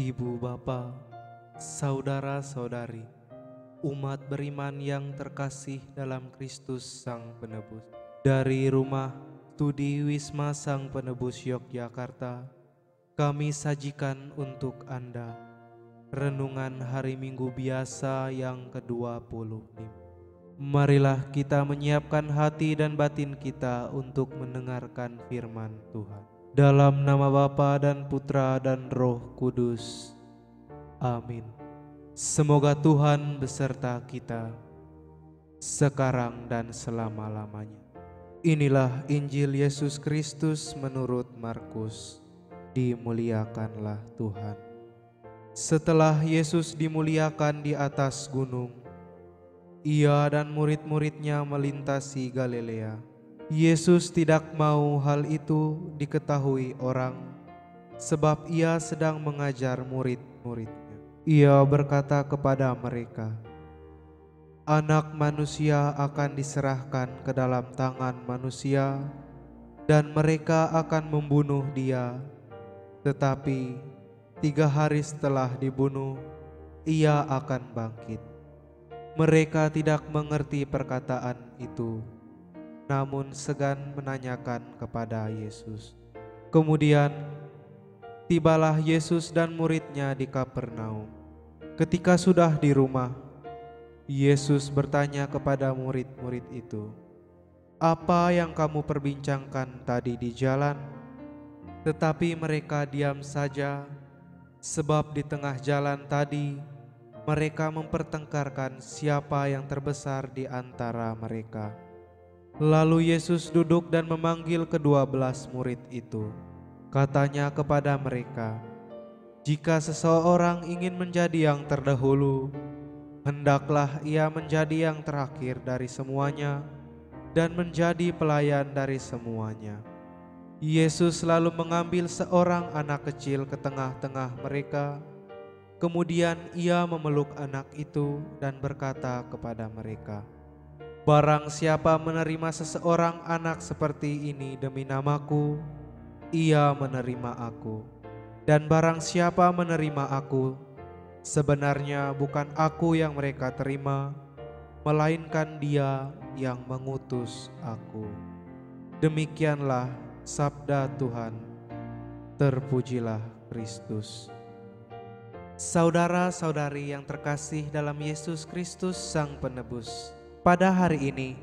Ibu bapa, saudara-saudari, umat beriman yang terkasih dalam Kristus Sang Penebus. Dari Rumah Studi Wisma Sang Penebus Yogyakarta, kami sajikan untuk Anda renungan hari Minggu biasa yang ke-25. Marilah kita menyiapkan hati dan batin kita untuk mendengarkan firman Tuhan. Dalam nama Bapa dan Putra dan Roh Kudus. Amin. Semoga Tuhan beserta kita sekarang dan selama-lamanya. Inilah Injil Yesus Kristus menurut Markus. Dimuliakanlah Tuhan. Setelah Yesus dimuliakan di atas gunung, Ia dan murid-muridnya melintasi Galilea. Yesus tidak mau hal itu diketahui orang, sebab Ia sedang mengajar murid-muridnya. Ia berkata kepada mereka, Anak manusia akan diserahkan ke dalam tangan manusia, dan mereka akan membunuh Dia. Tetapi 3 hari setelah dibunuh, Ia akan bangkit. Mereka tidak mengerti perkataan itu, namun segan menanyakan kepada Yesus. Kemudian tibalah Yesus dan muridnya di Kapernaum. Ketika sudah di rumah, Yesus bertanya kepada murid-murid itu, "Apa yang kamu perbincangkan tadi di jalan?" Tetapi mereka diam saja, sebab di tengah jalan tadi mereka mempertengkarkan siapa yang terbesar di antara mereka. Lalu Yesus duduk dan memanggil ke-12 murid itu. Katanya kepada mereka, "Jika seseorang ingin menjadi yang terdahulu, hendaklah ia menjadi yang terakhir dari semuanya dan menjadi pelayan dari semuanya." Yesus lalu mengambil seorang anak kecil ke tengah-tengah mereka. Kemudian Ia memeluk anak itu dan berkata kepada mereka, "Barang siapa menerima seseorang anak seperti ini demi namaku, ia menerima aku. Dan barang siapa menerima aku, sebenarnya bukan aku yang mereka terima, melainkan Dia yang mengutus aku." Demikianlah sabda Tuhan. Terpujilah Kristus. Saudara-saudari yang terkasih dalam Yesus Kristus Sang Penebus, pada hari ini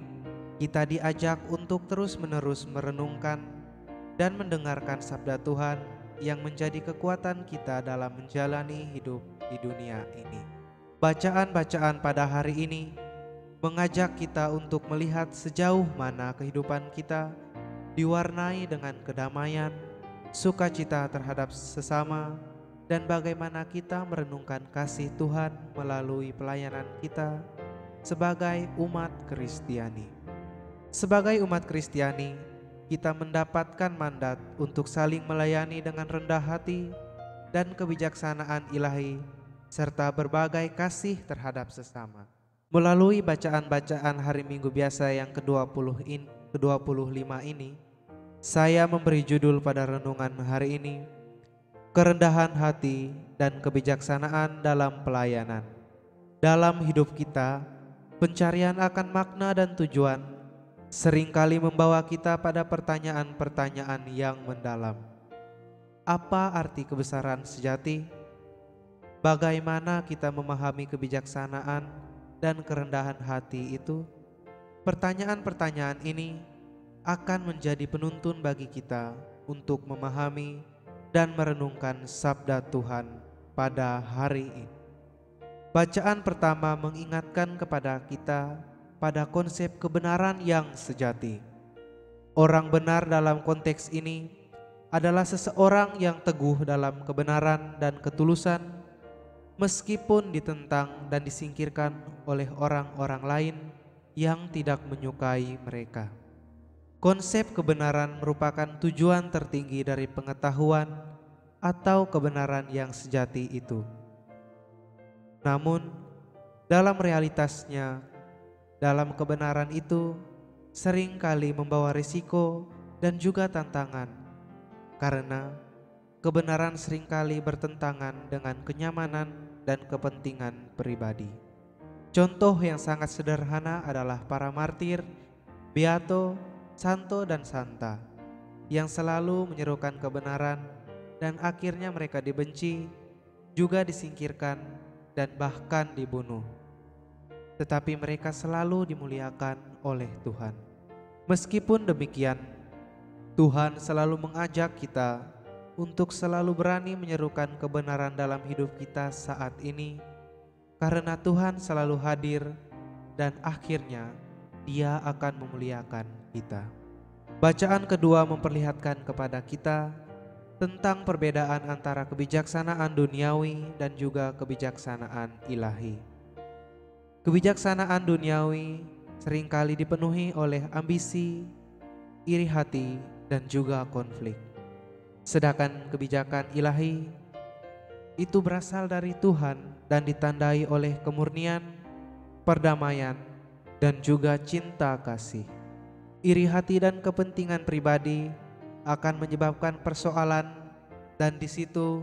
kita diajak untuk terus-menerus merenungkan dan mendengarkan sabda Tuhan yang menjadi kekuatan kita dalam menjalani hidup di dunia ini. Bacaan-bacaan pada hari ini mengajak kita untuk melihat sejauh mana kehidupan kita diwarnai dengan kedamaian, sukacita terhadap sesama, dan bagaimana kita merenungkan kasih Tuhan melalui pelayanan kita sebagai umat Kristiani. Sebagai umat Kristiani, kita mendapatkan mandat untuk saling melayani dengan rendah hati dan kebijaksanaan ilahi, serta berbagai kasih terhadap sesama. Melalui bacaan-bacaan hari Minggu biasa yang ke-25 ini, saya memberi judul pada renungan hari ini, kerendahan hati dan kebijaksanaan dalam pelayanan. Dalam hidup kita, pencarian akan makna dan tujuan seringkali membawa kita pada pertanyaan-pertanyaan yang mendalam. Apa arti kebesaran sejati? Bagaimana kita memahami kebijaksanaan dan kerendahan hati itu? Pertanyaan-pertanyaan ini akan menjadi penuntun bagi kita untuk memahami dan merenungkan sabda Tuhan pada hari ini. Bacaan pertama mengingatkan kepada kita pada konsep kebenaran yang sejati. Orang benar dalam konteks ini adalah seseorang yang teguh dalam kebenaran dan ketulusan, meskipun ditentang dan disingkirkan oleh orang-orang lain yang tidak menyukai mereka. Konsep kebenaran merupakan tujuan tertinggi dari pengetahuan atau kebenaran yang sejati itu. Namun, dalam realitasnya, dalam kebenaran itu seringkali membawa risiko dan juga tantangan, karena kebenaran seringkali bertentangan dengan kenyamanan dan kepentingan pribadi. Contoh yang sangat sederhana adalah para martir, beato, santo dan santa yang selalu menyerukan kebenaran dan akhirnya mereka dibenci, juga disingkirkan dan bahkan dibunuh. Tetapi mereka selalu dimuliakan oleh Tuhan. Meskipun demikian, Tuhan selalu mengajak kita untuk selalu berani menyerukan kebenaran dalam hidup kita saat ini, karena Tuhan selalu hadir dan akhirnya Dia akan memuliakan kita. Bacaan kedua memperlihatkan kepada kita tentang perbedaan antara kebijaksanaan duniawi dan juga kebijaksanaan ilahi. Kebijaksanaan duniawi seringkali dipenuhi oleh ambisi, iri hati, dan juga konflik. Sedangkan kebijakan ilahi itu berasal dari Tuhan dan ditandai oleh kemurnian, perdamaian, dan juga cinta kasih. Iri hati dan kepentingan pribadi akan menyebabkan persoalan, dan di situ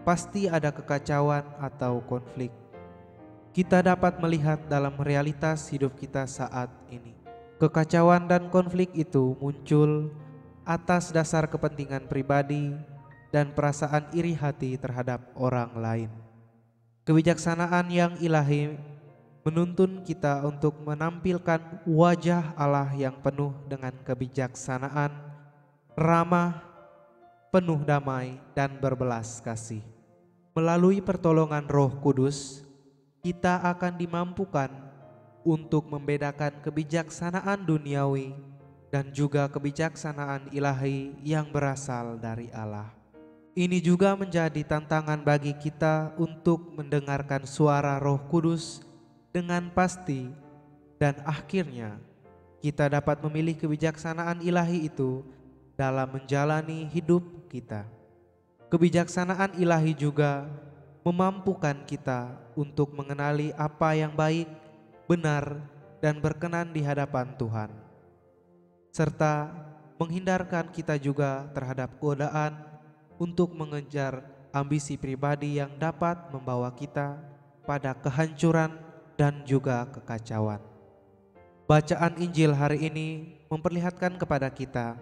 pasti ada kekacauan atau konflik. Kita dapat melihat dalam realitas hidup kita saat ini. Kekacauan dan konflik itu muncul atas dasar kepentingan pribadi dan perasaan iri hati terhadap orang lain. Kebijaksanaan yang ilahi menuntun kita untuk menampilkan wajah Allah yang penuh dengan kebijaksanaan, ramah, penuh damai, dan berbelas kasih. Melalui pertolongan Roh Kudus, kita akan dimampukan untuk membedakan kebijaksanaan duniawi dan juga kebijaksanaan ilahi yang berasal dari Allah. Ini juga menjadi tantangan bagi kita untuk mendengarkan suara Roh Kudus dengan pasti, dan akhirnya kita dapat memilih kebijaksanaan ilahi itu dalam menjalani hidup kita. Kebijaksanaan ilahi juga memampukan kita untuk mengenali apa yang baik, benar, dan berkenan di hadapan Tuhan, serta menghindarkan kita juga terhadap godaan untuk mengejar ambisi pribadi yang dapat membawa kita pada kehancuran dan juga kekacauan. Bacaan Injil hari ini memperlihatkan kepada kita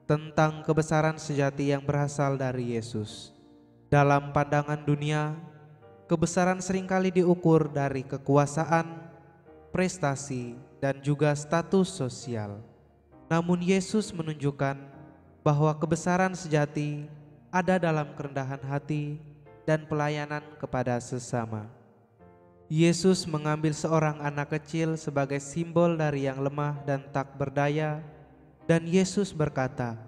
tentang kebesaran sejati yang berasal dari Yesus. Dalam pandangan dunia, kebesaran seringkali diukur dari kekuasaan, prestasi, dan juga status sosial. Namun Yesus menunjukkan bahwa kebesaran sejati ada dalam kerendahan hati dan pelayanan kepada sesama. Yesus mengambil seorang anak kecil sebagai simbol dari yang lemah dan tak berdaya, dan Yesus berkata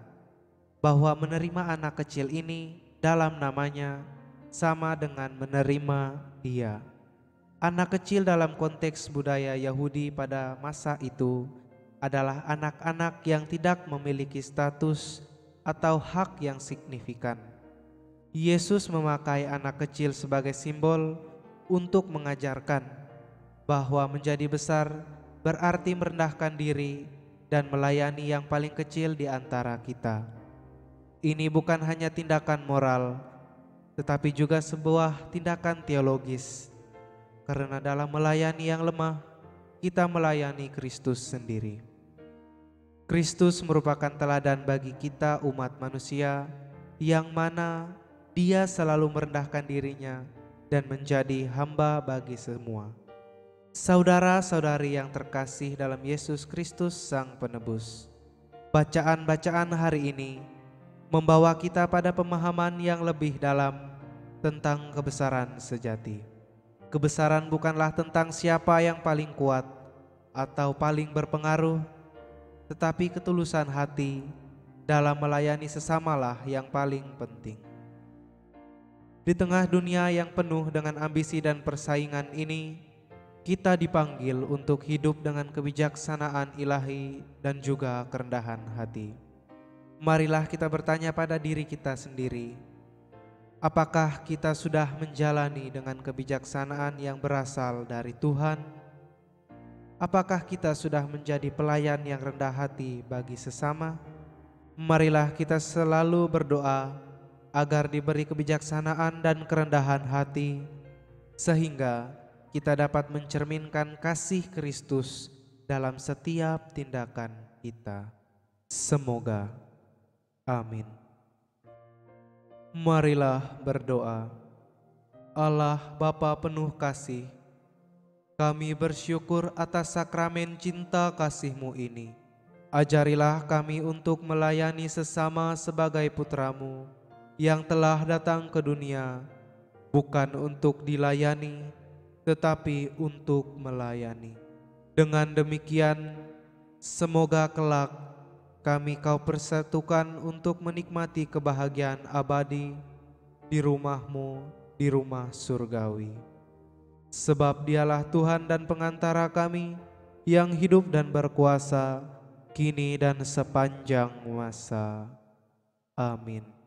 bahwa menerima anak kecil ini dalam namanya sama dengan menerima Dia. Anak kecil dalam konteks budaya Yahudi pada masa itu adalah anak-anak yang tidak memiliki status atau hak yang signifikan. Yesus memakai anak kecil sebagai simbol untuk mengajarkan bahwa menjadi besar berarti merendahkan diri dan melayani yang paling kecil di antara kita. Ini bukan hanya tindakan moral, tetapi juga sebuah tindakan teologis, karena dalam melayani yang lemah, kita melayani Kristus sendiri. Kristus merupakan teladan bagi kita umat manusia, yang mana Dia selalu merendahkan dirinya dan menjadi hamba bagi semua. Saudara-saudari yang terkasih dalam Yesus Kristus Sang Penebus, bacaan-bacaan hari ini membawa kita pada pemahaman yang lebih dalam tentang kebesaran sejati. Kebesaran bukanlah tentang siapa yang paling kuat atau paling berpengaruh, tetapi ketulusan hati dalam melayani sesamalah yang paling penting. Di tengah dunia yang penuh dengan ambisi dan persaingan ini, kita dipanggil untuk hidup dengan kebijaksanaan ilahi dan juga kerendahan hati. Marilah kita bertanya pada diri kita sendiri, apakah kita sudah menjalani dengan kebijaksanaan yang berasal dari Tuhan? Apakah kita sudah menjadi pelayan yang rendah hati bagi sesama? Marilah kita selalu berdoa agar diberi kebijaksanaan dan kerendahan hati, sehingga kita dapat mencerminkan kasih Kristus dalam setiap tindakan kita. Semoga. Amin. Marilah berdoa. Allah Bapa penuh kasih, kami bersyukur atas sakramen cinta kasih-Mu ini. Ajarilah kami untuk melayani sesama sebagai putra-Mu yang telah datang ke dunia, bukan untuk dilayani, tetapi untuk melayani. Dengan demikian, semoga kelak kami Kau persatukan untuk menikmati kebahagiaan abadi di rumah-Mu, di rumah surgawi. Sebab Dialah Tuhan dan pengantara kami yang hidup dan berkuasa kini dan sepanjang masa. Amin.